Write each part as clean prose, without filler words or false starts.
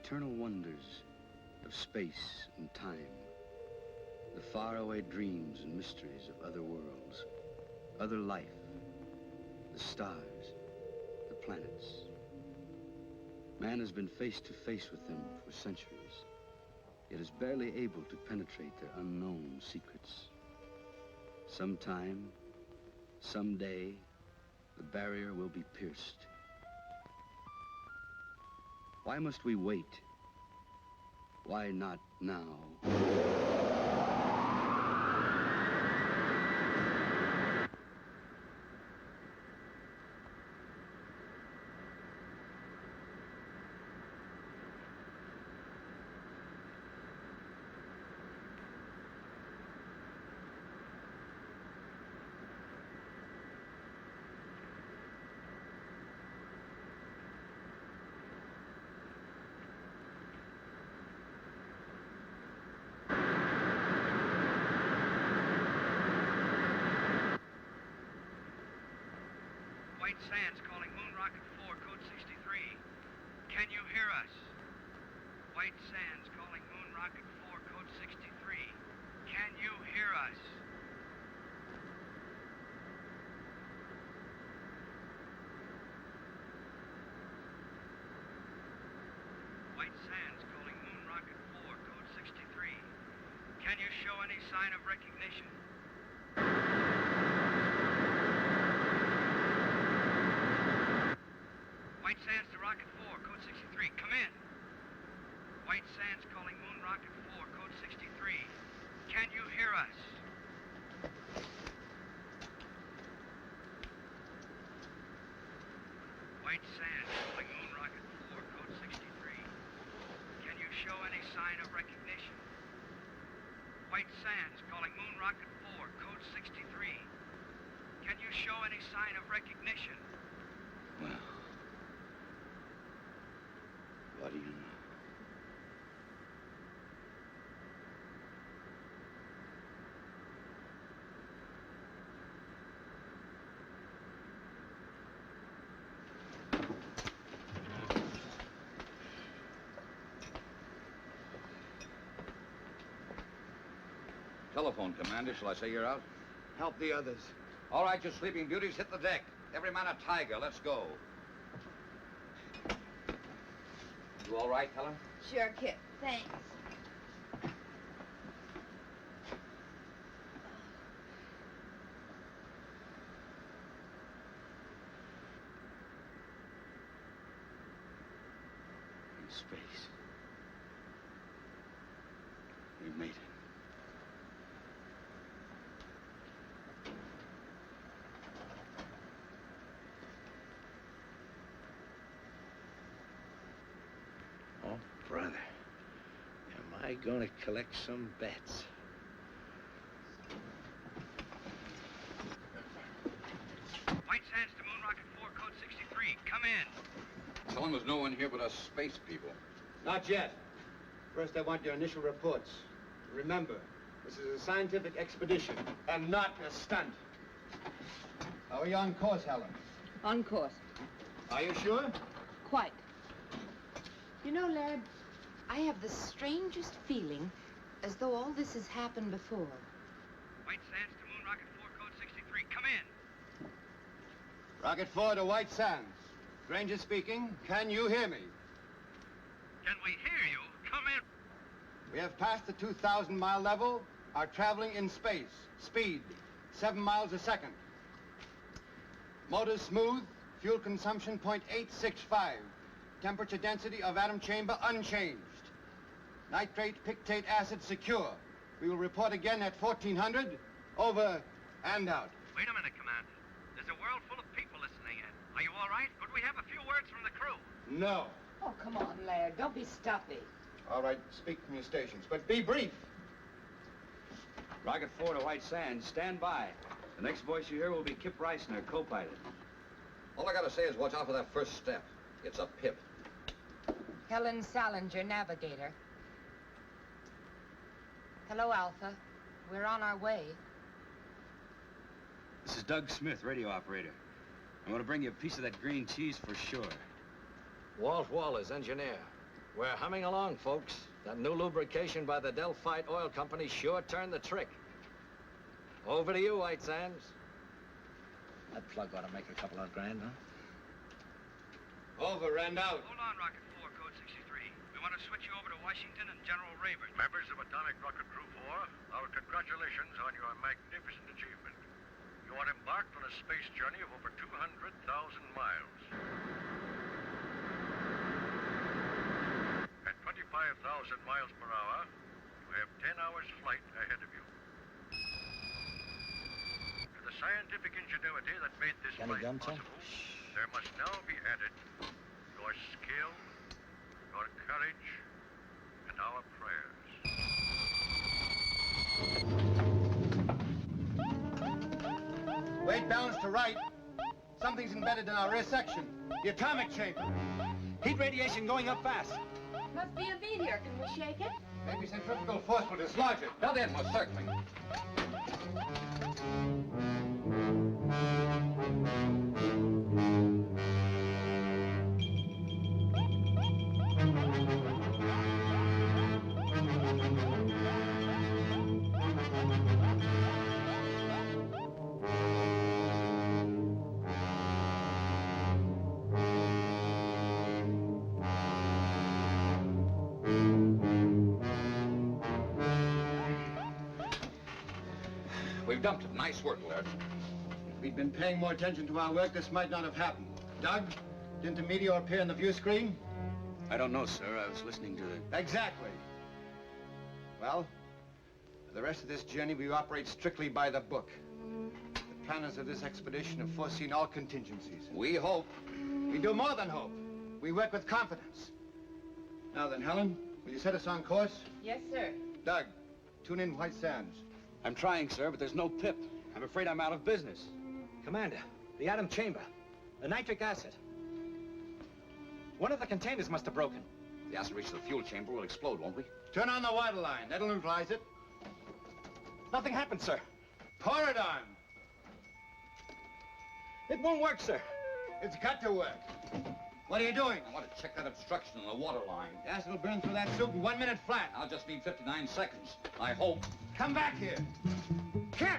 eternal wonders of space and time, the faraway dreams and mysteries of other worlds, other life, the stars, the planets. Man has been face to face with them for centuries, yet is barely able to penetrate their unknown secrets. Sometime, someday, the barrier will be pierced. Why must we wait? Why not now? White Sands calling Moon Rocket 4, code 63. Can you hear us? White Sands calling Moon Rocket 4, code 63. Can you hear us? White Sands calling Moon Rocket 4, code 63. Can you show any sign of recognition? White Sands to Rocket 4, code 63. Come in. White Sands calling Moon Rocket 4, code 63. Can you hear us? White Sands calling Moon Rocket 4, code 63. Can you show any sign of recognition? White Sands calling Moon Rocket 4, code 63. Can you show any sign of recognition? Well, what do you know? Telephone, Commander. Shall I say you're out? Help the others. All right, you sleeping beauties, hit the deck. Every man a tiger. Let's go. You all right, Helen? Sure, Kip. Thanks. In space. We made it. Oh, brother. Am I gonna collect some bets? White Sands to Moon Rocket 4, code 63. Come in. Tell them there's no one here but us space people. Not yet. First, I want your initial reports. Remember, this is a scientific expedition and not a stunt. How are you on course, Helen? On course. Are you sure? Quite. You know, lad, I have the strangest feeling as though all this has happened before. White Sands to Moon Rocket 4, code 63. Come in. Rocket 4 to White Sands. Granger speaking. Can you hear me? Can we hear you? Come in. We have passed the 2,000-mile level, are traveling in space. Speed, 7 miles a second. Motors smooth, fuel consumption 0.865. Temperature density of atom chamber unchanged. Nitrate pictate acid secure. We will report again at 1400. Over and out. Wait a minute, Commander. There's a world full of people listening in. Are you all right? Could we have a few words from the crew? No. Oh, come on, Laird. Don't be stuffy. All right, speak from your stations, but be brief. Rocket 4 to White Sands, stand by. The next voice you hear will be Kip Reisner, co-pilot. All I gotta say is watch out for that first step. It's a pip. Helen Salinger, navigator. Hello, Alpha. We're on our way. This is Doug Smith, radio operator. I'm going to bring you a piece of that green cheese for sure. Walt Wallace, engineer. We're humming along, folks. That new lubrication by the Delphite Oil Company sure turned the trick. Over to you, White Sands. That plug ought to make a couple of grand, huh? Over and out. Hold on, Rocket 4, code 63. We want to switch you over to Washington and General Rayburn. Members of Atomic Rocket Crew 4, our congratulations on your magnificent achievement. You are embarked on a space journey of over 200,000 miles. At 25,000 miles per hour, you have 10 hours flight ahead of you. To the scientific ingenuity that made this Got any flight gum, Tom? possible, there must now be added your skill, your courage, and our prayers. Weight balance to right. Something's embedded in our rear section. The atomic chamber. Heat radiation going up fast. Must be a meteor. Can we shake it? Maybe centrifugal force will dislodge it. Well, then, most certainly. We've dumped it. Nice work, Laird. If we'd been paying more attention to our work, this might not have happened. Doug, didn't the meteor appear on the view screen? I don't know, sir. I was listening to the... Exactly. Well, for the rest of this journey, we operate strictly by the book. The planners of this expedition have foreseen all contingencies. We hope. We do more than hope. We work with confidence. Now then, Helen, will you set us on course? Yes, sir. Doug, tune in White Sands. I'm trying, sir, but there's no pip. I'm afraid I'm out of business. Commander, the atom chamber, the nitric acid. One of the containers must have broken. If the acid reaches the fuel chamber, we'll explode, won't we? Turn on the water line. That'll neutralize it. Nothing happened, sir. Pour it on. It won't work, sir. It's got to work. What are you doing? I want to check that obstruction in the water line. The acid will burn through that soup in 1 minute flat. I'll just need 59 seconds. I hope. Come back here. Kip!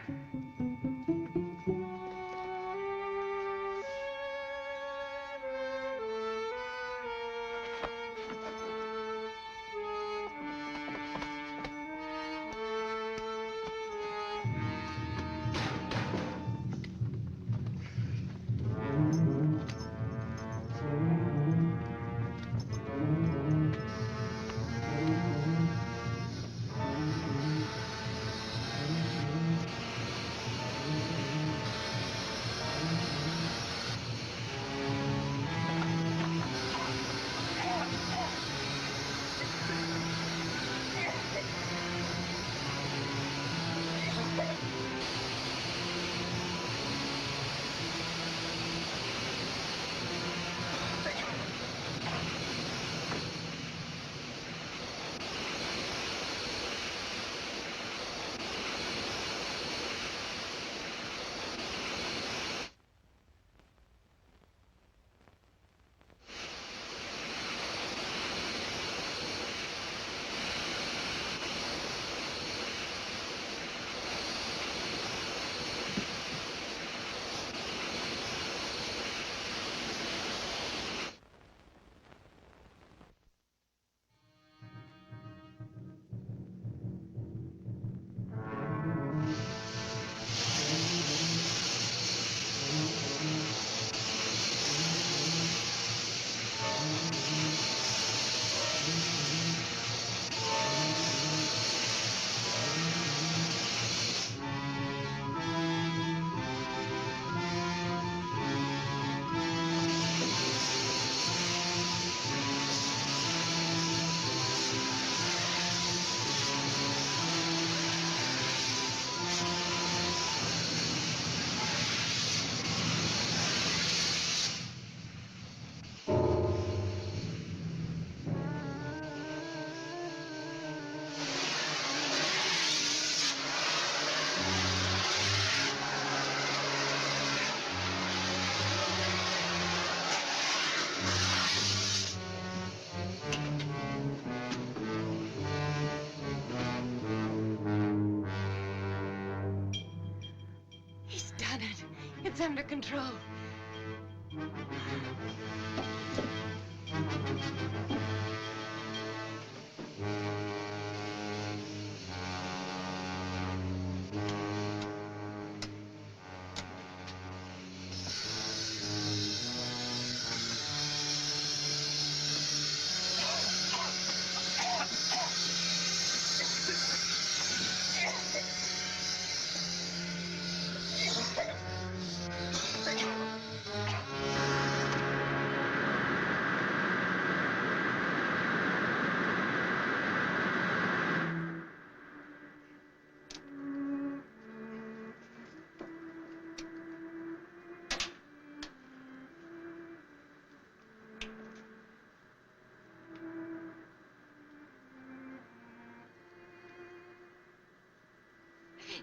It's under control.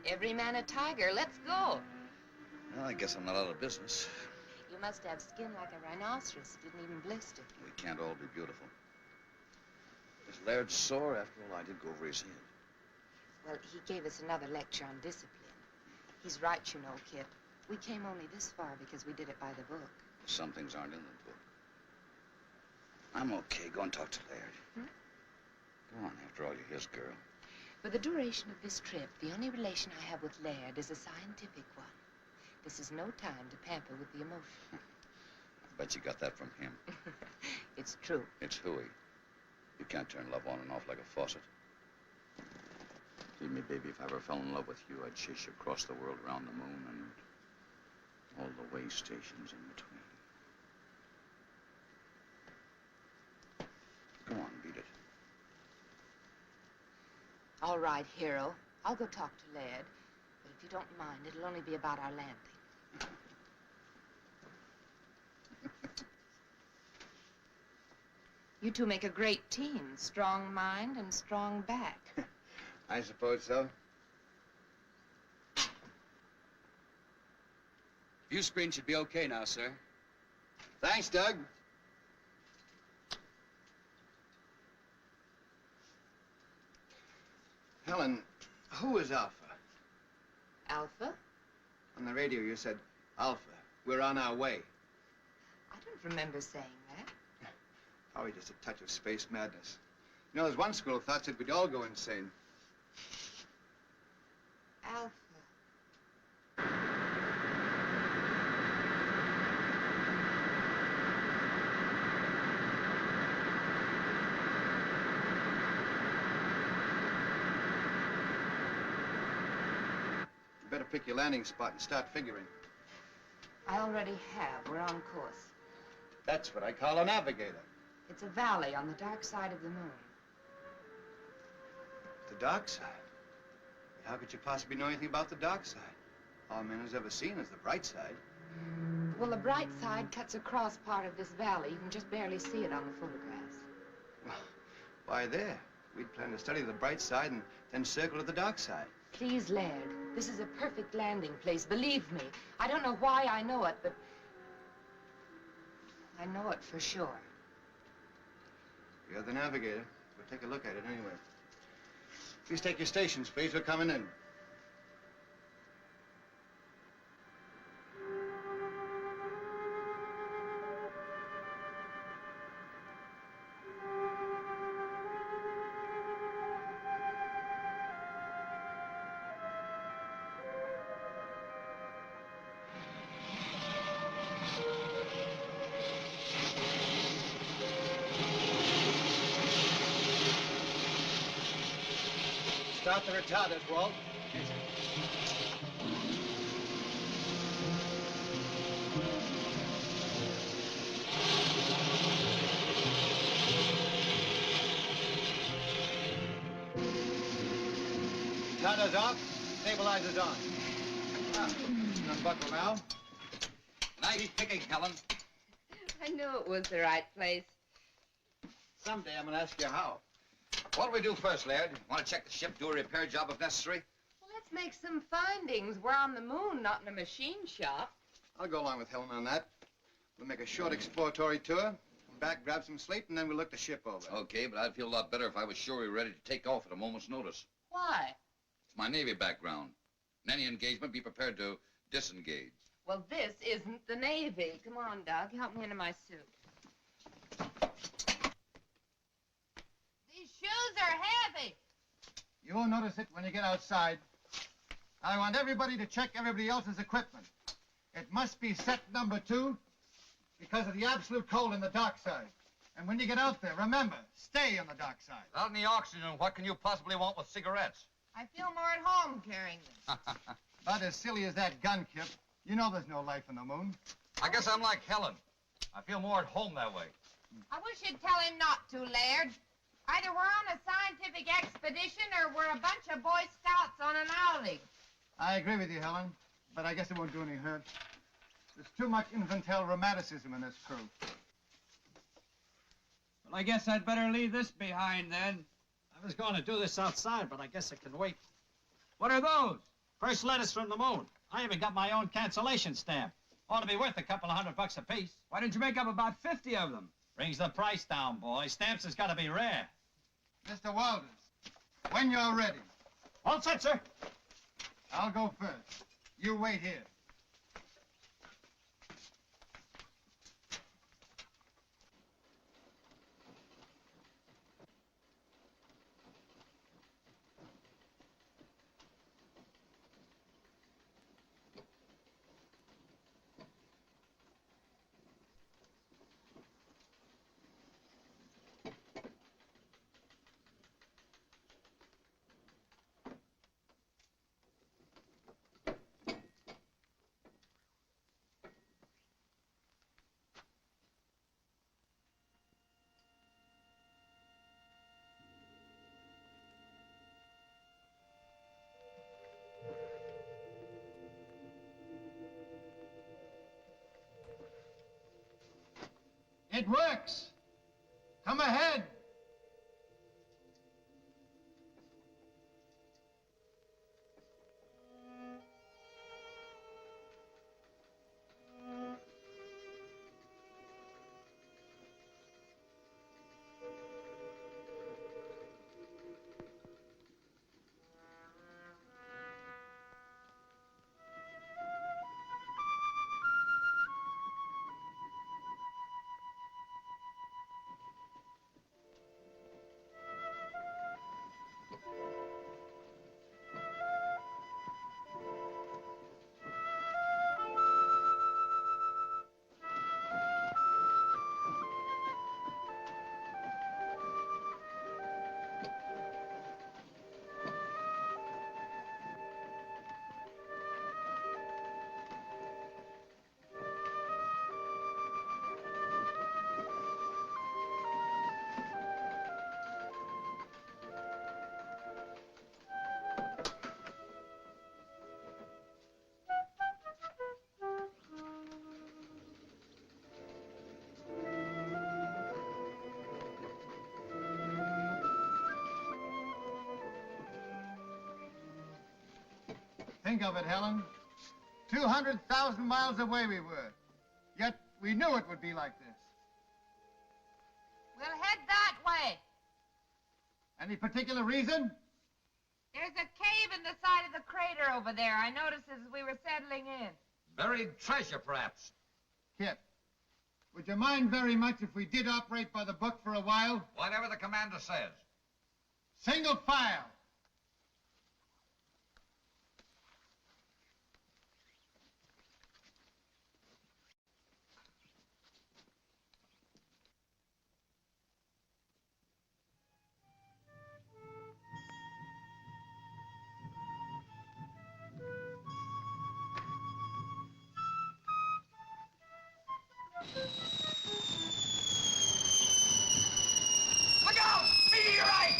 Every man a tiger. Let's go. Well, I guess I'm not out of business. You must have skin like a rhinoceros. Didn't even blister. We can't all be beautiful. Is Laird sore? After all, I did go over his head. Well, he gave us another lecture on discipline. He's right, you know, kid. We came only this far because we did it by the book. Some things aren't in the book. I'm okay. Go and talk to Laird. Go on. After all, you're his girl. For the duration of this trip, the only relation I have with Laird is a scientific one. This is no time to pamper with the emotion. I bet you got that from him. It's true. It's hooey. You can't turn love on and off like a faucet. Believe me, baby, if I ever fell in love with you, I'd chase you across the world, around the moon, and all the way stations in between. Go on, beat it. All right, hero. I'll go talk to Laird. But if you don't mind, it'll only be about our landing. You two make a great team. Strong mind and strong back. I suppose so. View screen should be okay now, sir. Thanks, Doug. Helen, who is Alpha? Alpha? On the radio, you said, Alpha, we're on our way. I don't remember saying that. Probably just a touch of space madness. You know, there's one school of thought that we'd all go insane. Alpha. You better pick your landing spot and start figuring. I already have. We're on course. That's what I call a navigator. It's a valley on the dark side of the moon. The dark side? How could you possibly know anything about the dark side? All man has ever seen is the bright side. Well, the bright side cuts across part of this valley. You can just barely see it on the photographs. Well, why there? We'd planned to study the bright side and then circle to the dark side. Please, Laird, this is a perfect landing place. Believe me. I don't know why I know it, but I know it for sure. You're the navigator. We'll take a look at it anyway. Please take your stations, please. We're coming in. Start the retarders, Walt. Yes, sir. Retarders off, stabilizers on. Unbuckle now. Nice picking, Helen. I knew it was the right place. Someday I'm gonna ask you how. What do we do first, Laird? Want to check the ship, do a repair job if necessary? Well, let's make some findings. We're on the moon, not in a machine shop. I'll go along with Helen on that. We'll make a short exploratory tour, come back, grab some sleep, and then we'll look the ship over. Okay, but I'd feel a lot better if I was sure we were ready to take off at a moment's notice. Why? It's my Navy background. In any engagement, be prepared to disengage. Well, this isn't the Navy. Come on, Doug. Help me into my suit. These shoes are heavy. You won't notice it when you get outside. I want everybody to check everybody else's equipment. It must be set number 2 because of the absolute cold in the dock side. And when you get out there, remember, stay on the dock side. Out in the oxygen, what can you possibly want with cigarettes? I feel more at home carrying them. About as silly as that gun, Kip. You know there's no life on the moon. I guess I'm like Helen. I feel more at home that way. I wish you'd tell him not to, Laird. Either we're on a scientific expedition or we're a bunch of Boy Scouts on an outing. I agree with you, Helen, but I guess it won't do any hurt. There's too much infantile romanticism in this crew. Well, I guess I'd better leave this behind then. I was going to do this outside, but I guess it can wait. What are those? First letters from the moon. I even got my own cancellation stamp. Ought to be worth a couple of $100 apiece. Why didn't you make up about 50 of them? Brings the price down, boy. Stamps has got to be rare. Mr. Walters, when you're ready. All set, sir. I'll go first. You wait here. It works. Come ahead. Think of it, Helen. 200,000 miles away we were. Yet we knew it would be like this. We'll head that way. Any particular reason? There's a cave in the side of the crater over there. I noticed as we were settling in. Buried treasure, perhaps. Kip, would you mind very much if we did operate by the book for a while? Whatever the commander says. Single file. Look out! Meteorite!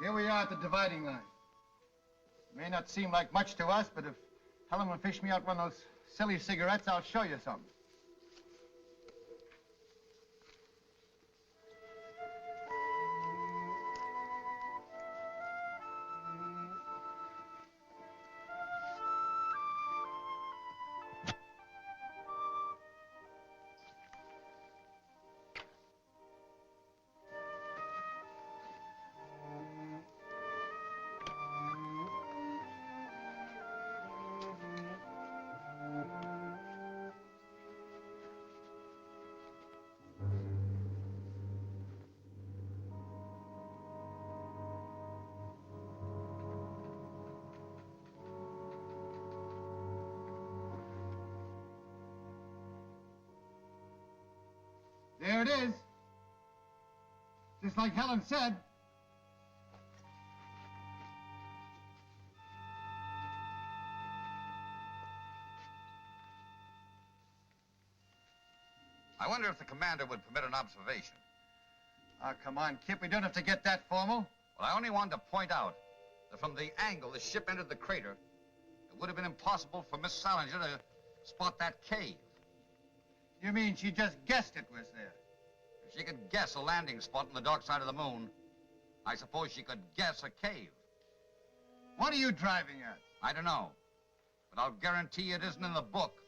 Here we are at the dividing line. May not seem like much to us, but if Helen will fish me out one of those silly cigarettes, I'll show you something. There it is. Just like Helen said. I wonder if the commander would permit an observation. Oh, come on, Kip. We don't have to get that formal. Well, I only wanted to point out that from the angle the ship entered the crater, it would have been impossible for Miss Salinger to spot that cave. You mean she just guessed it was there? If she could guess a landing spot on the dark side of the moon, I suppose she could guess a cave. What are you driving at? I don't know, but I'll guarantee it isn't in the book.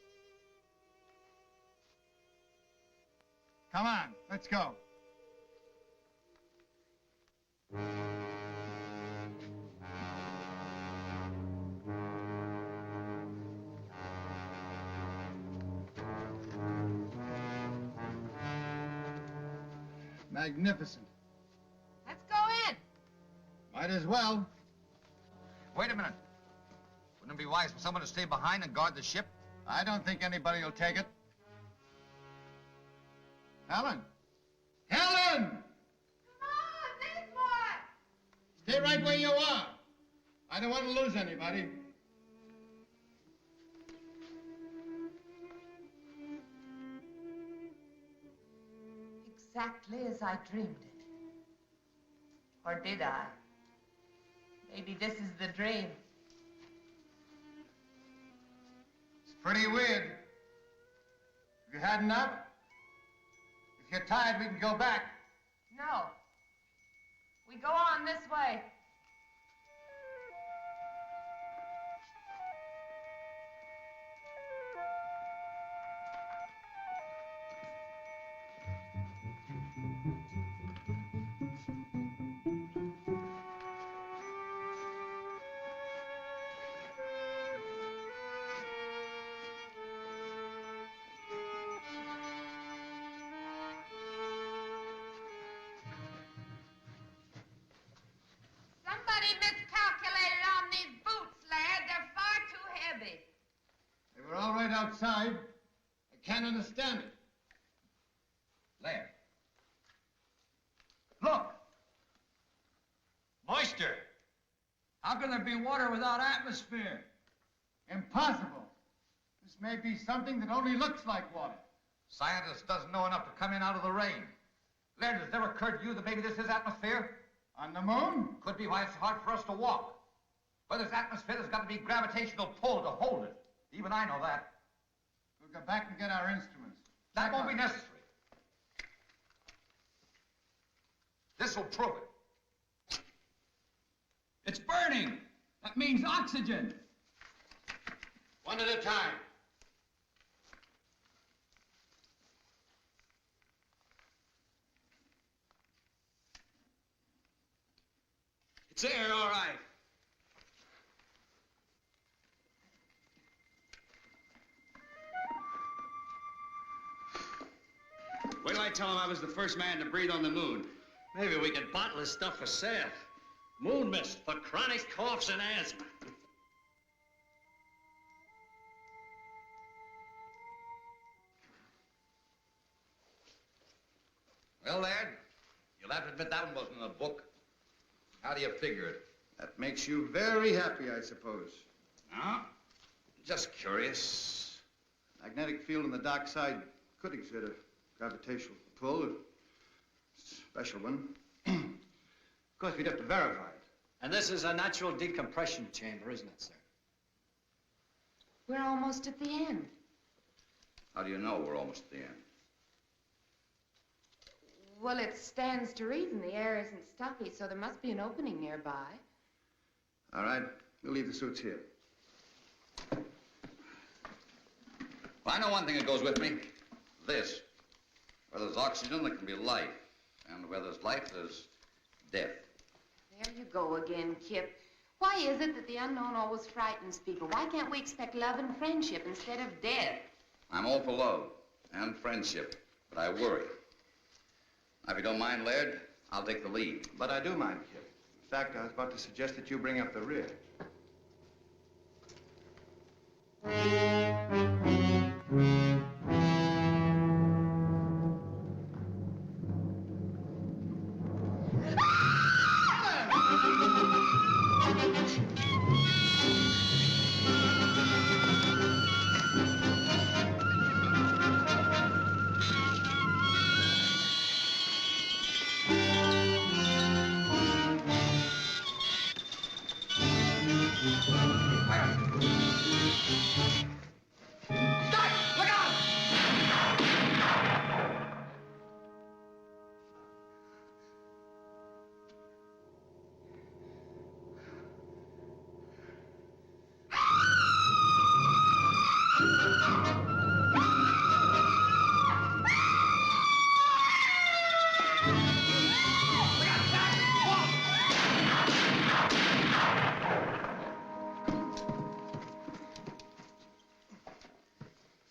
Come on, let's go. Magnificent. Let's go in. Might as well. Wait a minute. Wouldn't it be wise for someone to stay behind and guard the ship? I don't think anybody will take it. Helen! Helen! Come on, this boy. Stay right where you are. I don't want to lose anybody. Exactly as I dreamed it. Or did I? Maybe this is the dream. It's pretty weird. Have you had enough? If you're tired, we can go back. No. We go on this way. Somebody miscalculated on these boots, lad. They're far too heavy. They were all right outside. I can't understand it. Laird. Look! Moisture! How can there be water without atmosphere? Impossible. This may be something that only looks like water. Scientist doesn't know enough to come in out of the rain. Laird, has it ever occurred to you that maybe this is atmosphere? On the moon? Could be why it's hard for us to walk. Where there's atmosphere, there's got to be gravitational pull to hold it. Even I know that. We'll go back and get our instruments. That won't be necessary. This will prove it. It's burning! That means oxygen! One at a time. It's there, all right. Wait till I tell him I was the first man to breathe on the moon. Maybe we could bottle this stuff for sale. Moon mist for chronic coughs and asthma. Well, Laird, you'll have to admit that one wasn't in the book. How do you figure it? That makes you very happy, I suppose. No? Just curious. Magnetic field on the dark side could exert a gravitational pull, a special one. Of course, we'd have to verify it. And this is a natural decompression chamber, isn't it, sir? We're almost at the end. How do you know we're almost at the end? Well, it stands to reason the air isn't stuffy, so there must be an opening nearby. All right, we'll leave the suits here. Well, I know one thing that goes with me. This. Where there's oxygen, there can be life. And where there's life, there's death. There you go again, Kip. Why is it that the unknown always frightens people? Why can't we expect love and friendship instead of death? I'm all for love and friendship, but I worry. Now, if you don't mind, Laird, I'll take the lead. But I do mind, Kip. In fact, I was about to suggest that you bring up the rear.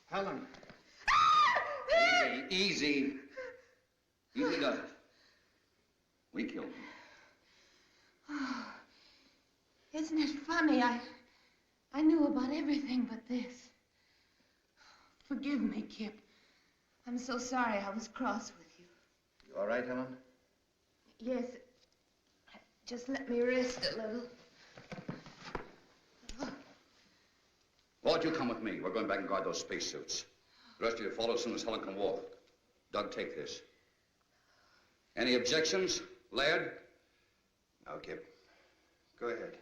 Helen. Easy. Easy does it. We killed him. Oh, isn't it funny? I knew about everything but this. Forgive me, Kip. I'm so sorry I was cross with you. You all right, Helen? Yes. Just let me rest a little. Walt, you come with me. We're going back and guard those spacesuits. The rest of you follow as soon as Helen can walk. Doug, take this. Any objections, Laird? No, Kip. Go ahead.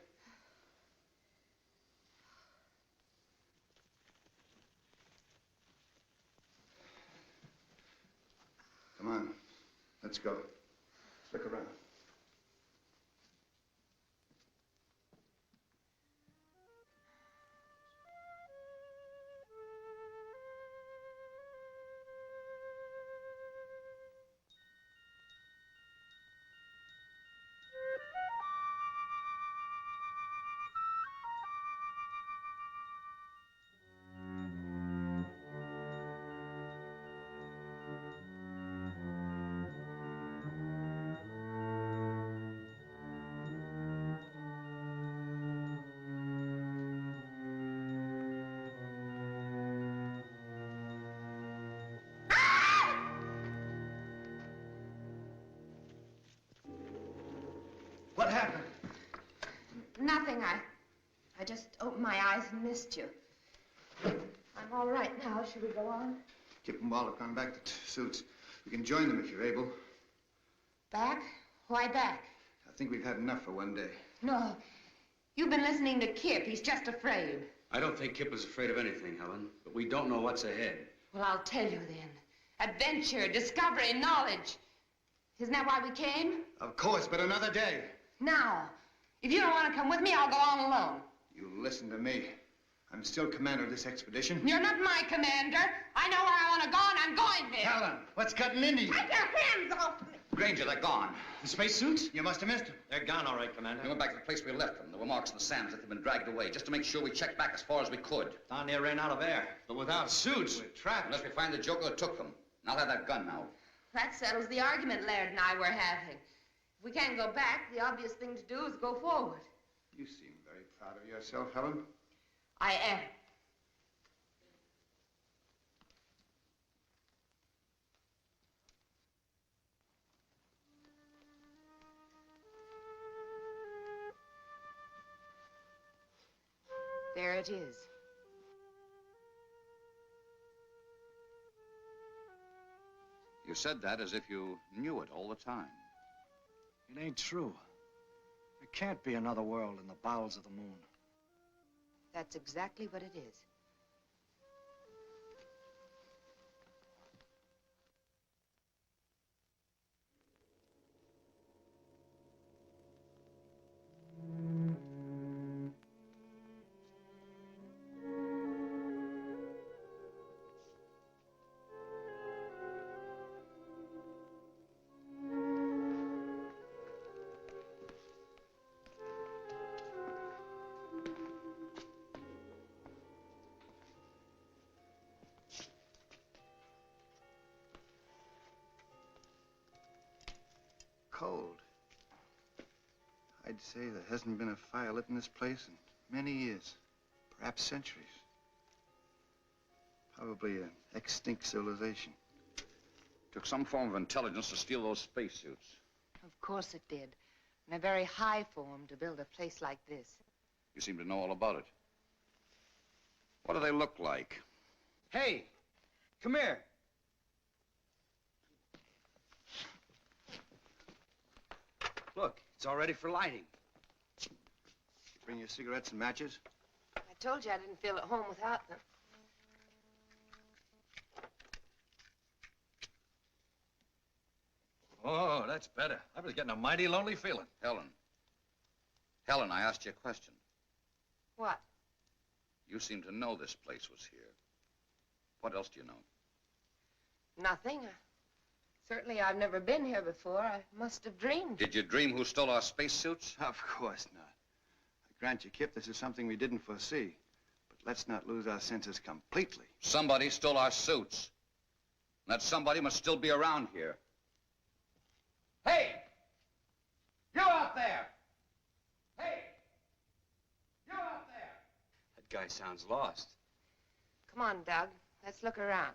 Come on. Let's go. Look around. What happened? Nothing. I just opened my eyes and missed you. I'm all right now. Should we go on? Kip and Walt have gone back to suits. We can join them if you're able. Back? Why back? I think we've had enough for one day. No. You've been listening to Kip. He's just afraid. I don't think Kip is afraid of anything, Helen, but we don't know what's ahead. Well, I'll tell you then. Adventure, discovery, knowledge. Isn't that why we came? Of course, but another day. Now, if you don't want to come with me, I'll go on alone. You listen to me. I'm still commander of this expedition. You're not my commander. I know where I want to go, and I'm going there. Helen, what's cutting into you? Take your hands off me. Granger, they're gone. The spacesuits? You must have missed them. They're gone, all right, Commander. We went back to the place we left them. There were marks in the sand as if they'd been dragged away, just to make sure we checked back as far as we could. Down there ran out of air. But without suits, we're trapped. Unless we find the joker that took them. And I'll have that gun now. That settles the argument Laird and I were having. If we can't go back, the obvious thing to do is go forward. You seem very proud of yourself, Helen. I am. There it is. You said that as if you knew it all the time. It ain't true. I can't be another world in the bowels of the moon. That's exactly what it is. Cold. I'd say there hasn't been a fire lit in this place in many years, perhaps centuries. Probably an extinct civilization. Took some form of intelligence to steal those spacesuits. Of course it did. And a very high form to build a place like this. You seem to know all about it. What do they look like? Hey, come here. Look, it's all ready for lighting. Bring your cigarettes and matches? I told you I didn't feel at home without them. Oh, that's better. I was getting a mighty lonely feeling. Helen. Helen, I asked you a question. What? You seem to know this place was here. What else do you know? Nothing. Certainly I've never been here before. I must have dreamed. Did you dream who stole our spacesuits? Of course not. I grant you, Kip, this is something we didn't foresee. But let's not lose our senses completely. Somebody stole our suits. And that somebody must still be around here. Hey! You out there! Hey! You out there! That guy sounds lost. Come on, Doug. Let's look around.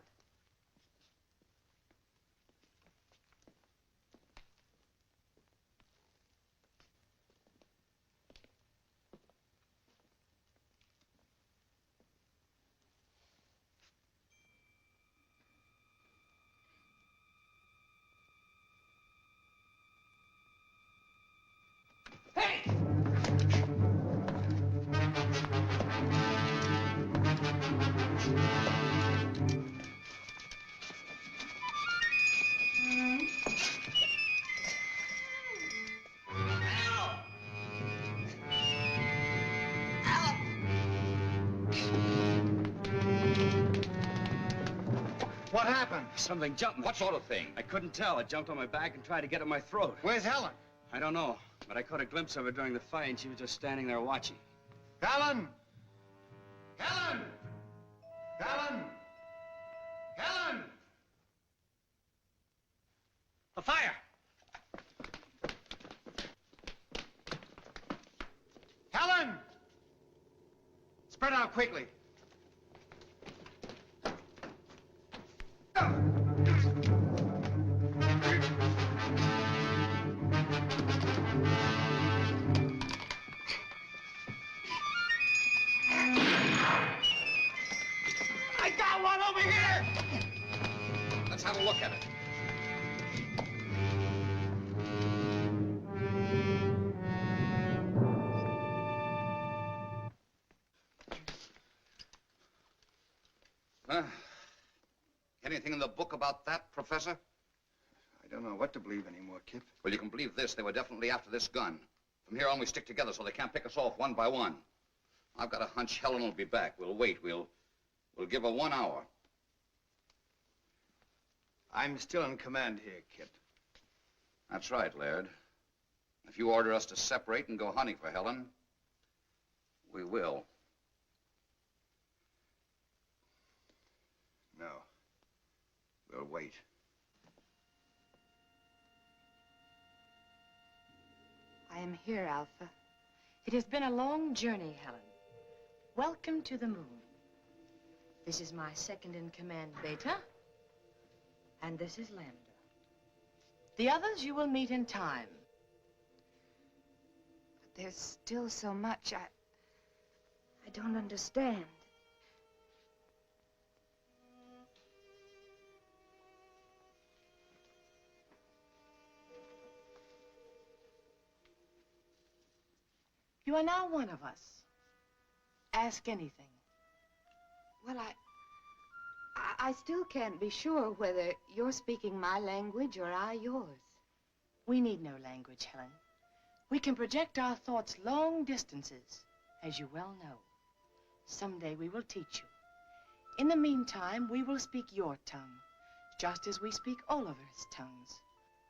What happened? Something jumped me. What sort of thing? I couldn't tell. It jumped on my back and tried to get at my throat. Where's Helen? I don't know, but I caught a glimpse of her during the fight, and she was just standing there watching. Helen! Helen! Helen! Helen! A fire! Helen! Spread out quickly. I got one over here! Let's have a look at it. Anything in the book about that, Professor? I don't know what to believe anymore, Kip. Well, you can believe this. They were definitely after this gun. From here on, we stick together so they can't pick us off one by one. I've got a hunch Helen will be back. We'll wait. We'll give her 1 hour. I'm still in command here, Kip. That's right, Laird. If you order us to separate and go hunting for Helen, we will. No. We'll wait. I am here, Alpha. It has been a long journey, Helen. Welcome to the moon. This is my second in command, Beta. And this is Lambda. The others you will meet in time. But there's still so much I don't understand. You are now one of us. Ask anything. Well, I still can't be sure whether you're speaking my language or I yours. We need no language, Helen. We can project our thoughts long distances, as you well know. Someday we will teach you. In the meantime, we will speak your tongue, just as we speak Oliver's tongues.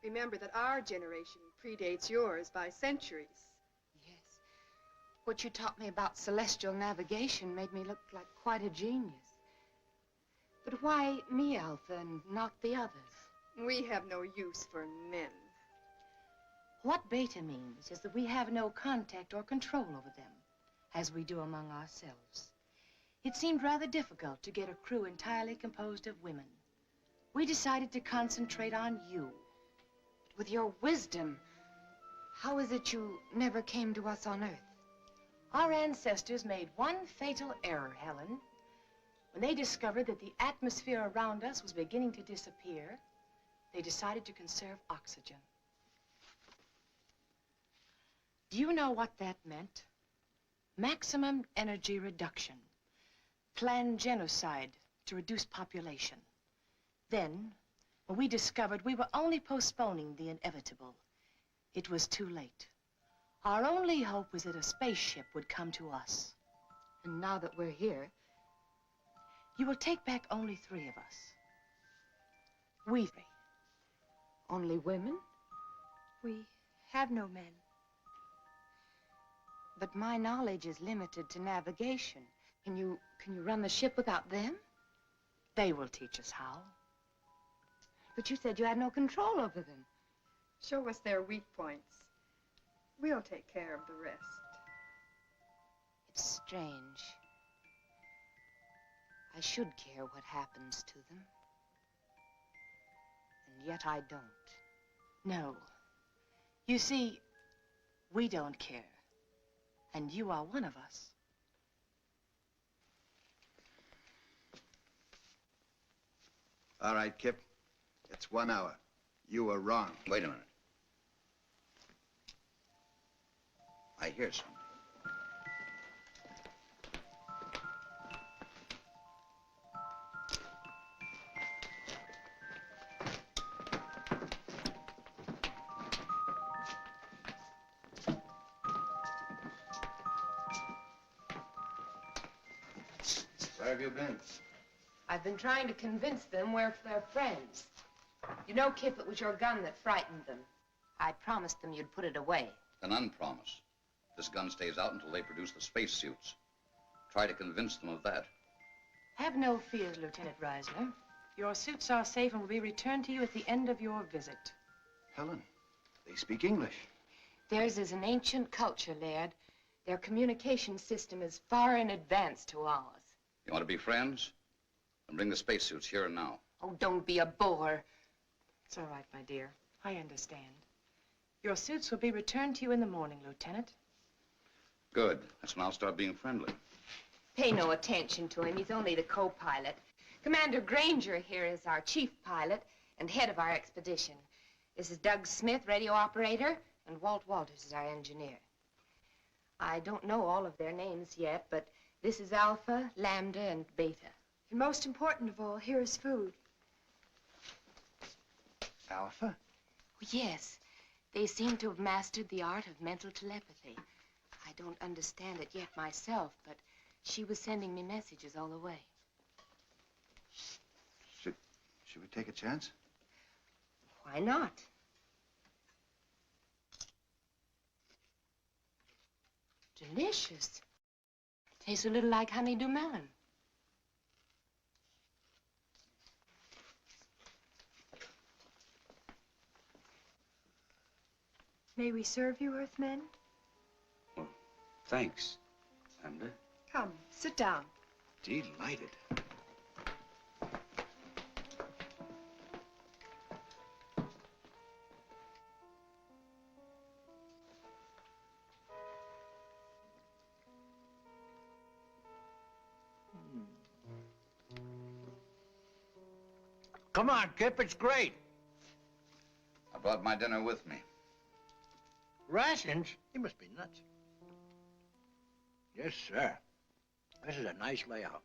Remember that our generation predates yours by centuries. Yes. What you taught me about celestial navigation made me look like quite a genius. But why me, Alpha, and not the others? We have no use for men. What beta means is that we have no contact or control over them, as we do among ourselves. It seemed rather difficult to get a crew entirely composed of women. We decided to concentrate on you. With your wisdom, how is it you never came to us on Earth? Our ancestors made one fatal error, Helen. When they discovered that the atmosphere around us was beginning to disappear, they decided to conserve oxygen. Do you know what that meant? Maximum energy reduction. Planned genocide to reduce population. Then, when we discovered we were only postponing the inevitable, it was too late. Our only hope was that a spaceship would come to us. And now that we're here, you will take back only 3 of us. We 3. Only women? We have no men. But my knowledge is limited to navigation. Can you run the ship without them? They will teach us how. But you said you had no control over them. Show us their weak points. We'll take care of the rest. It's strange. I should care what happens to them. And yet I don't. No. You see, we don't care. And you are one of us. All right, Kip. It's 1 hour. You were wrong. Wait a minute. I hear something. Where have you been? I've been trying to convince them we're their friends. You know, Kip, it was your gun that frightened them. I promised them you'd put it away. An unpromise. This gun stays out until they produce the spacesuits. Try to convince them of that. Have no fears, Lieutenant Reisner. Your suits are safe and will be returned to you at the end of your visit. Helen, they speak English. Theirs is an ancient culture, Laird. Their communication system is far in advance to ours. You want to be friends? Then bring the spacesuits here and now. Oh, don't be a bore. It's all right, my dear. I understand. Your suits will be returned to you in the morning, Lieutenant. Good. That's when I'll start being friendly. Pay no attention to him. He's only the co-pilot. Commander Granger here is our chief pilot and head of our expedition. This is Doug Smith, radio operator, and Walt Walters is our engineer. I don't know all of their names yet, but this is Alpha, Lambda, and Beta. And most important of all, here is food. Alpha? Oh, yes. They seem to have mastered the art of mental telepathy. I don't understand it yet myself, but she was sending me messages all the way. Should we take a chance? Why not? Delicious. Tastes a little like honeydew melon. May we serve you, Earthmen? Well, thanks, Amanda. Come, sit down. Delighted. Come on, Kip, it's great. I brought my dinner with me. Rations? You must be nuts. Yes, sir. This is a nice layout.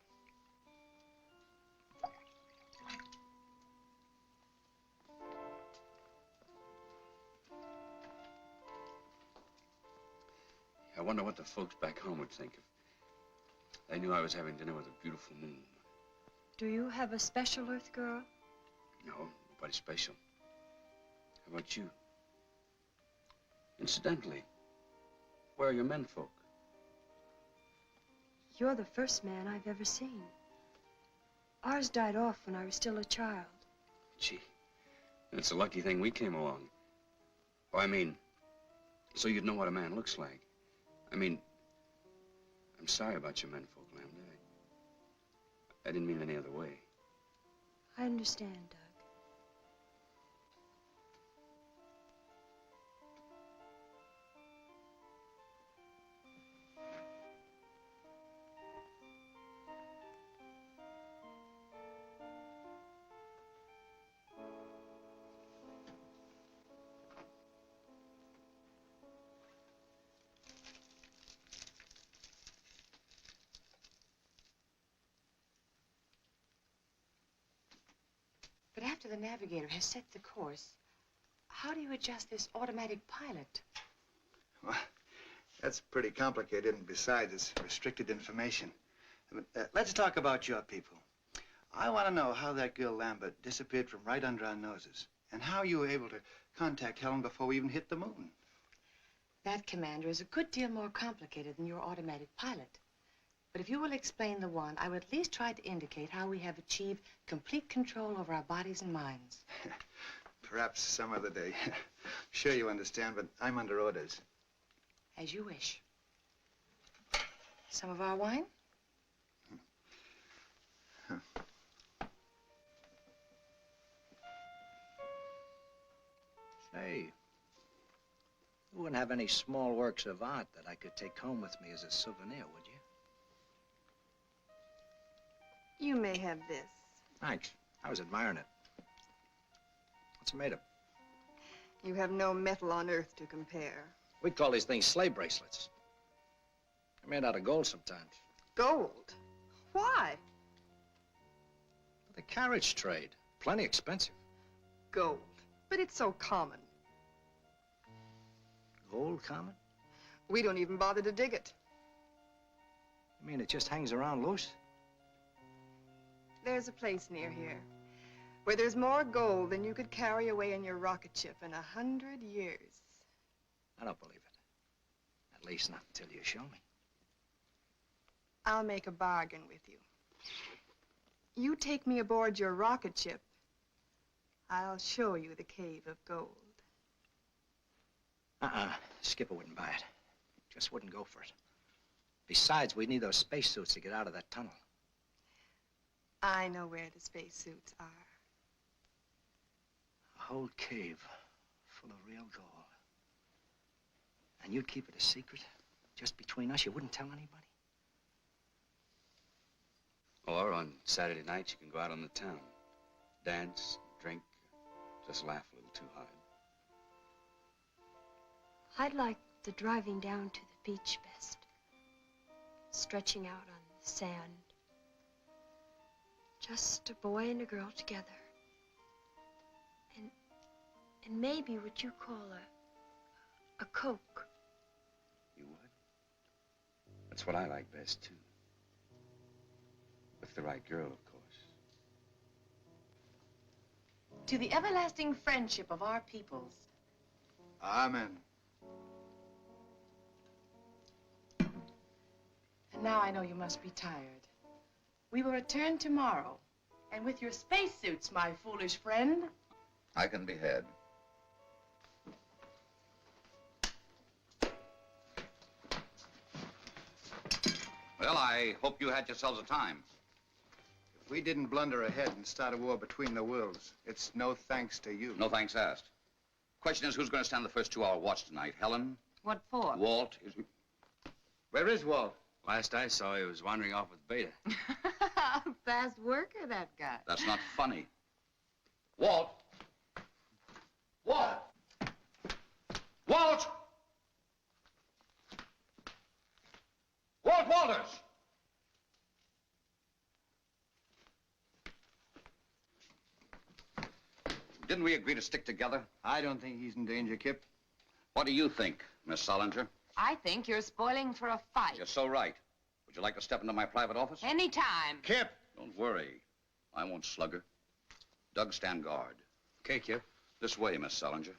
I wonder what the folks back home would think if they knew I was having dinner with a beautiful moon. Do you have a special Earth girl? No, nobody special. How about you? Incidentally, where are your menfolk? You're the first man I've ever seen. Ours died off when I was still a child. Gee, it's a lucky thing we came along. Oh, I mean, so you'd know what a man looks like. I mean, I'm sorry about your menfolk, Lambda. I didn't mean any other way. I understand, Doug. But after the navigator has set the course, how do you adjust this automatic pilot? Well, that's pretty complicated, and besides, it's restricted information. Let's talk about your people. I want to know how that girl Lambert disappeared from right under our noses, and how you were able to contact Helen before we even hit the moon. That, Commander, is a good deal more complicated than your automatic pilot. But if you will explain the one, I would at least try to indicate how we have achieved complete control over our bodies and minds. Perhaps some other day. Sure you understand, but I'm under orders. As you wish. Some of our wine? Say, you wouldn't have any small works of art that I could take home with me as a souvenir, would you? You may have this. Thanks. I was admiring it. What's it made of? You have no metal on Earth to compare. We call these things sleigh bracelets. They're made out of gold sometimes. Gold? Why? The carriage trade. Plenty expensive. Gold. But it's so common. Gold common? We don't even bother to dig it. You mean it just hangs around loose? There's a place near here where there's more gold than you could carry away in your rocket ship in 100 years. I don't believe it. At least not until you show me. I'll make a bargain with you. You take me aboard your rocket ship, I'll show you the cave of gold. Skipper wouldn't buy it. Just wouldn't go for it. Besides, we'd need those spacesuits to get out of that tunnel. I know where the spacesuits are. A whole cave full of real gold. And you'd keep it a secret? Just between us? You wouldn't tell anybody? Or on Saturday nights, you can go out on the town. Dance, drink, just laugh a little too hard. I'd like the driving down to the beach best. Stretching out on the sand. Just a boy and a girl together. And maybe what you call a Coke. You would? That's what I like best, too. With the right girl, of course. To the everlasting friendship of our peoples. Amen. And now I know you must be tired. We will return tomorrow. And with your spacesuits, my foolish friend. I can be had. Well, I hope you had yourselves a time. If we didn't blunder ahead and start a war between the worlds, it's no thanks to you. No thanks asked. Question is, who's going to stand the first 2-hour watch tonight? Helen? What for? Walt? Where is Walt? Last I saw, he was wandering off with Beta. Fast worker, that guy. That's not funny. Walt! Walt! Walt! Walt! Didn't we agree to stick together? I don't think he's in danger, Kip. What do you think, Miss Solinger? I think you're spoiling for a fight. You're so right. Would you like to step into my private office? Anytime. Kip! Don't worry. I won't slug her. Doug, stand guard. Okay, Kip. This way, Miss Solinger.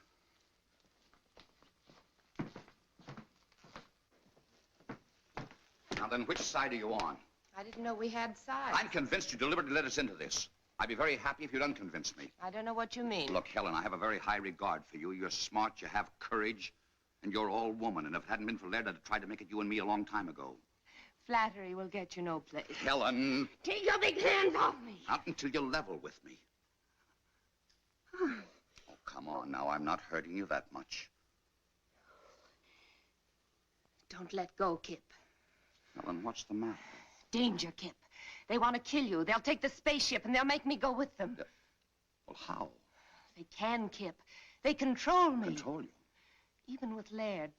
Now then, which side are you on? I didn't know we had sides. I'm convinced you deliberately led us into this. I'd be very happy if you'd unconvince me. I don't know what you mean. Look, Helen, I have a very high regard for you. You're smart, you have courage, and you're all woman. And if it hadn't been for Laird, I'd have tried to make it you and me a long time ago. Flattery will get you no place. Helen! Take your big hands off me. Not until you're level with me. Oh, come on now. I'm not hurting you that much. Don't let go, Kip. Helen, what's the matter? Danger, Kip. They want to kill you. They'll take the spaceship and they'll make me go with them. Well, how? They can, Kip. They control me. Control you? Even with Laird,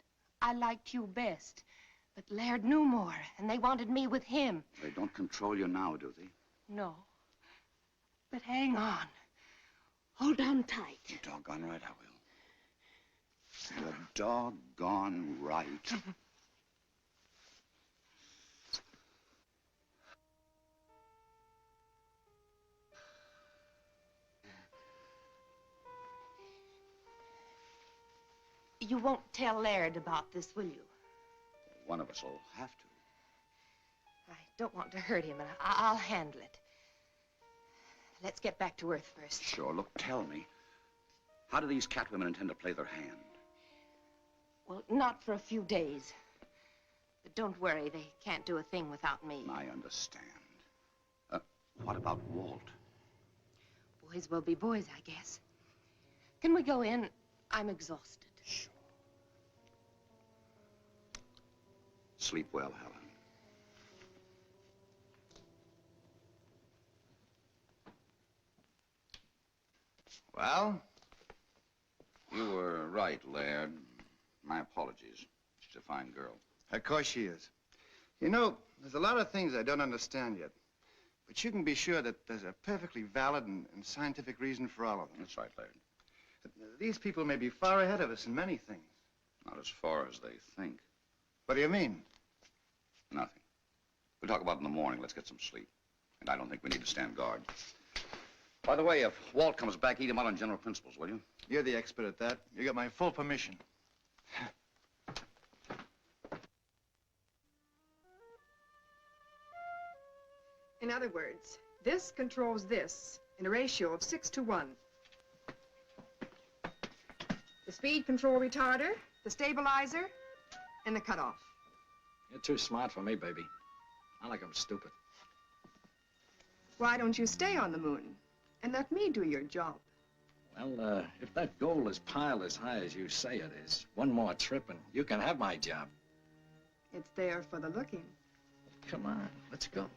I liked you best. But Laird knew more, and they wanted me with him. They don't control you now, do they? No. But hang on. Hold on tight. You're doggone right I will. You're doggone right. You won't tell Laird about this, will you? One of us will have to. I don't want to hurt him, and I'll handle it. Let's get back to Earth first. Sure. Look, tell me. How do these catwomen intend to play their hand? Well, not for a few days. But don't worry, they can't do a thing without me. I understand. What about Walt? Boys will be boys, I guess. Can we go in? I'm exhausted. Sure. Sleep well, Helen. Well? You were right, Laird. My apologies. She's a fine girl. Of course she is. You know, there's a lot of things I don't understand yet. But you can be sure that there's a perfectly valid and scientific reason for all of them. That's right, Laird. These people may be far ahead of us in many things. Not as far as they think. What do you mean? Nothing. We'll talk about it in the morning. Let's get some sleep. And I don't think we need to stand guard. By the way, if Walt comes back, eat him out on general principles, will you? You're the expert at that. You got my full permission. In other words, this controls this in a ratio of 6 to 1. The speed control retarder, the stabilizer, and the cutoff. You're too smart for me, baby. I like 'em stupid. Why don't you stay on the moon and let me do your job? Well, if that goal is piled as high as you say it is, one more trip and you can have my job. It's there for the looking. Come on, let's go.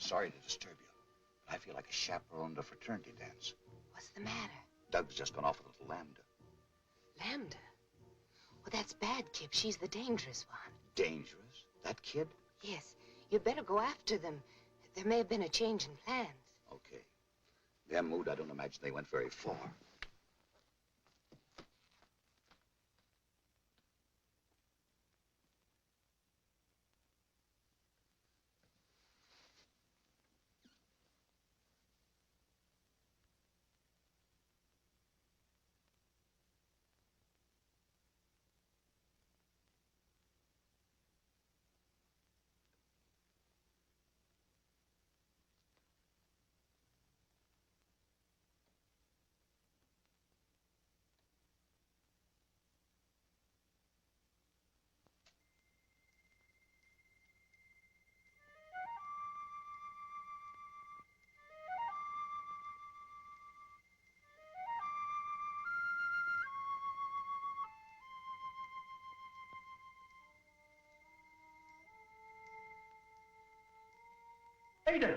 sorry to disturb you, but I feel like a chaperone to a fraternity dance. What's the matter? Doug's just gone off with little Lambda. Lambda? Well, that's bad, Kip. She's the dangerous one. Dangerous? That kid? Yes. You'd better go after them. There may have been a change in plans. Okay. Their mood, I don't imagine they went very far. Ada,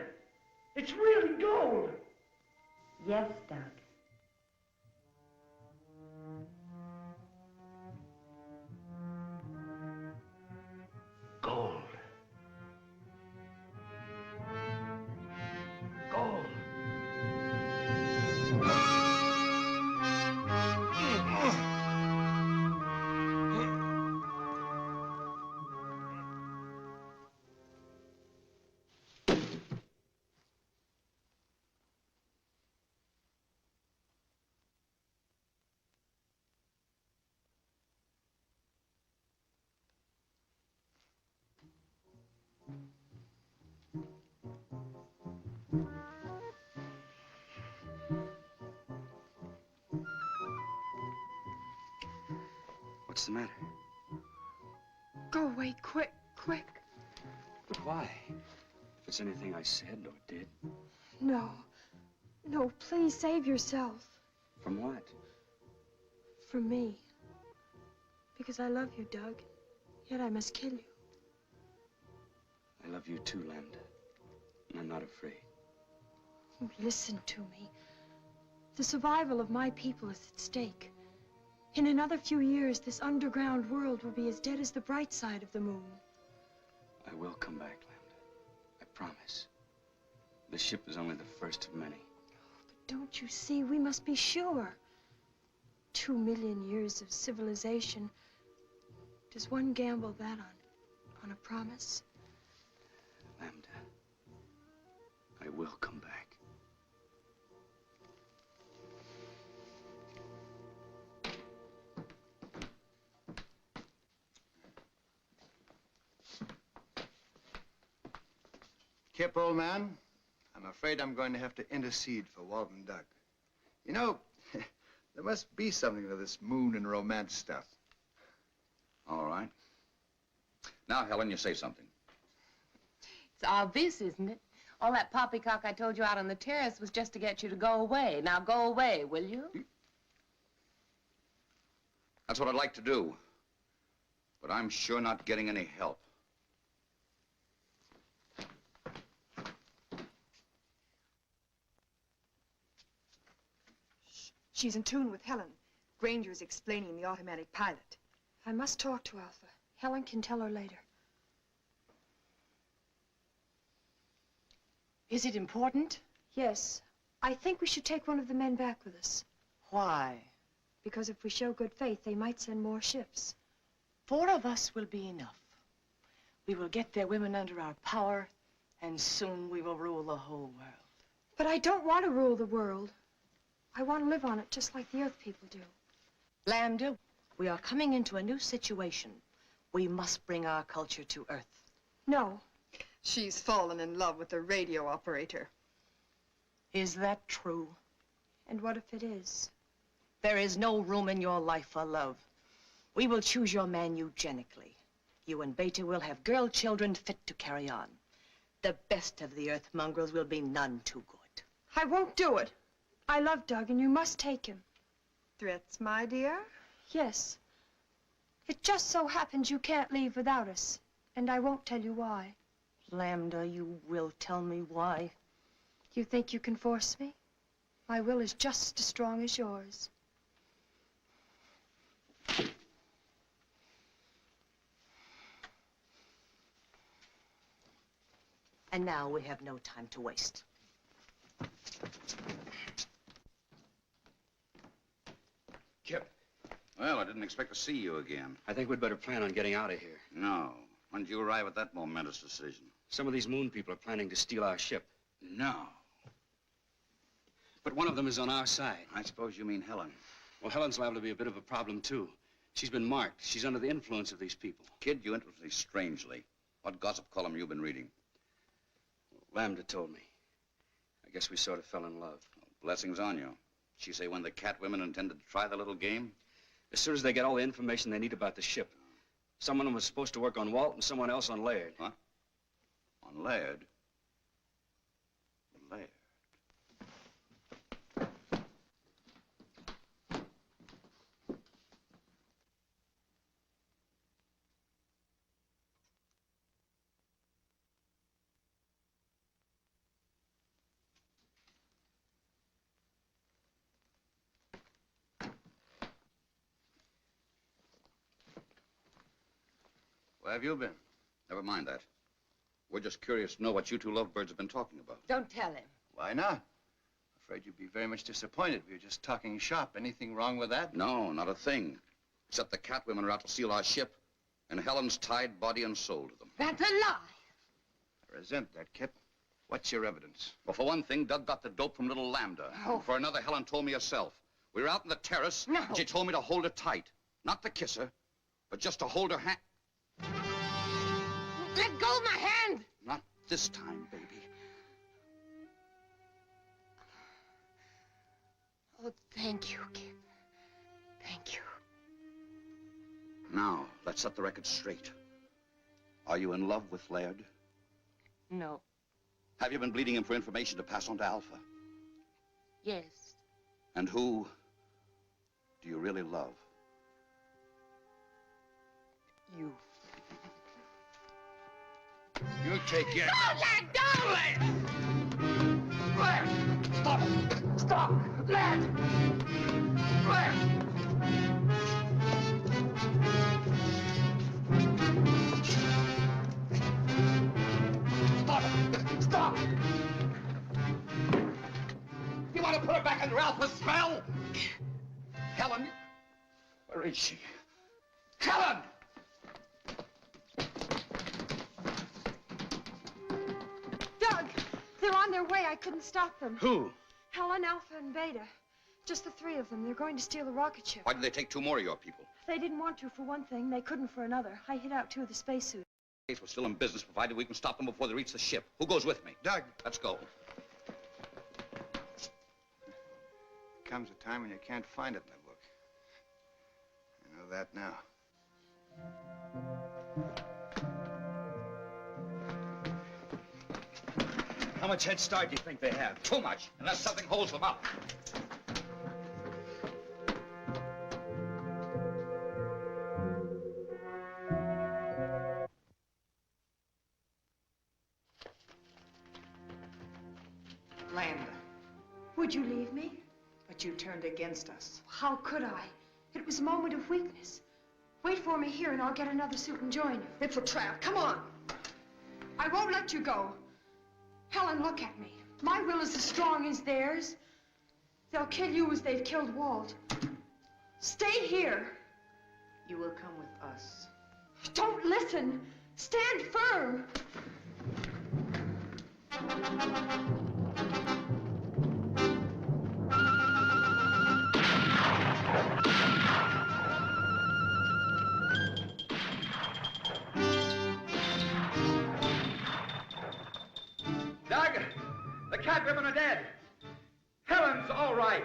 it's really gold. Yes, Doug. Gold. Gold. What's the matter? Go away, quick, quick. But why? If it's anything I said or did. No. No, please save yourself. From what? From me. Because I love you, Doug. Yet I must kill you. I love you too, Lambda. And I'm not afraid. Oh, listen to me. The survival of my people is at stake. In another few years, this underground world will be as dead as the bright side of the moon. I will come back, Lambda. I promise. The ship is only the first of many. But don't you see, we must be sure. 2 million years of civilization. Does one gamble that on a promise? Lambda, I will come back. Kip, old man, I'm afraid I'm going to have to intercede for Walton Doug. You know, there must be something to this moon and romance stuff. All right. Now, Helen, you say something. It's obvious, isn't it? All that poppycock I told you out on the terrace was just to get you to go away. Now go away, will you? That's what I'd like to do. But I'm sure not getting any help. She's in tune with Helen. Granger's explaining the automatic pilot. I must talk to Alpha. Helen can tell her later. Is it important? Yes. I think we should take one of the men back with us. Why? Because if we show good faith, they might send more ships. 4 of us will be enough. We will get their women under our power, and soon we will rule the whole world. But I don't want to rule the world. I want to live on it just like the Earth people do. Lambda, we are coming into a new situation. We must bring our culture to Earth. No. She's fallen in love with the radio operator. Is that true? And what if it is? There is no room in your life for love. We will choose your man eugenically. You and Beta will have girl children fit to carry on. The best of the Earth mongrels will be none too good. I won't do it. I love Doug, and you must take him. Threats, my dear? Yes. It just so happens you can't leave without us, and I won't tell you why. Lambda, you will tell me why. You think you can force me? My will is just as strong as yours. And now we have no time to waste. Kip. Well, I didn't expect to see you again. I think we'd better plan on getting out of here. No. When did you arrive at that momentous decision? Some of these moon people are planning to steal our ship. No. But one of them is on our side. I suppose you mean Helen. Well, Helen's liable to be a bit of a problem, too. She's been marked. She's under the influence of these people. Kid, you interest me strangely. What gossip column you been reading? Lambda told me. I guess we sort of fell in love. Blessings on you. She say when the cat women intended to try the little game? As soon as they get all the information they need about the ship. Someone was supposed to work on Walt and someone else on Laird. Huh? On Laird? Laird. Where have you been? Never mind that. We're just curious to know what you two lovebirds have been talking about. Don't tell him. Why not? Afraid you'd be very much disappointed. We were just talking shop. Anything wrong with that? No, not a thing. Except the cat women are out to steal our ship, and Helen's tied body and soul to them. That's a lie. I resent that, Kip. What's your evidence? Well, for one thing, Doug got the dope from little Lambda. Oh. For another, Helen told me herself. We were out on the terrace, No. and she told me to hold her tight. Not to kiss her, but just to hold her hand. Let go of my hand! Not this time, baby. Oh, thank you, Kip. Thank you. Now, let's set the record straight. Are you in love with Laird? No. Have you been bleeding him for information to pass on to Alpha? Yes. And who do you really love? You. You take your... Don't let go! Lad! Stop! Stop! Lad! Lad! Stop! Stop! You want to put her back under Alpha's spell? Helen? Where is she? Helen! Doug, they're on their way. I couldn't stop them. Who? Helen, Alpha, and Beta. Just the three of them. They're going to steal the rocket ship. Why did they take two more of your people? They didn't want to for one thing. They couldn't for another. I hid out two of the spacesuits. We're still in business, provided we can stop them before they reach the ship. Who goes with me? Doug. Let's go. Comes a time when you can't find it in the book. I know that now. How much head start do you think they have? Too much, unless something holds them up. Lambda, Would you leave me? but you turned against us. How could I? It was a moment of weakness. Wait for me here and I'll get another suit and join you. It's a trap. Come on. I won't let you go. Helen, look at me. My will is as strong as theirs. They'll kill you as they've killed Walt. Stay here. You will come with us. Don't listen. Stand firm. Doug, the cat women are dead. Helen's all right.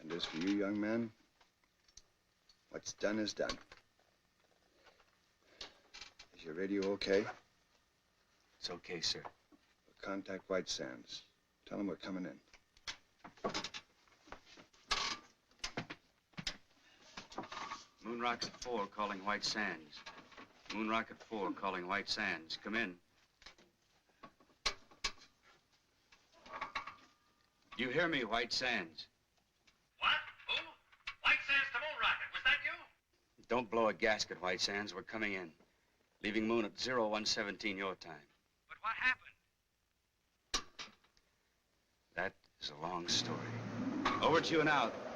And as for you, young man, what's done is done. Is your radio okay? It's okay, sir. Contact White Sands. Tell them we're coming in. Moon Rocket 4 calling White Sands. Moon Rocket 4 calling White Sands. Come in. You hear me, White Sands? What? Who? White Sands to Moon Rocket. Was that you? Don't blow a gasket, White Sands. We're coming in. Leaving Moon at 0117 your time. But what happened? That is a long story. Over to you and out.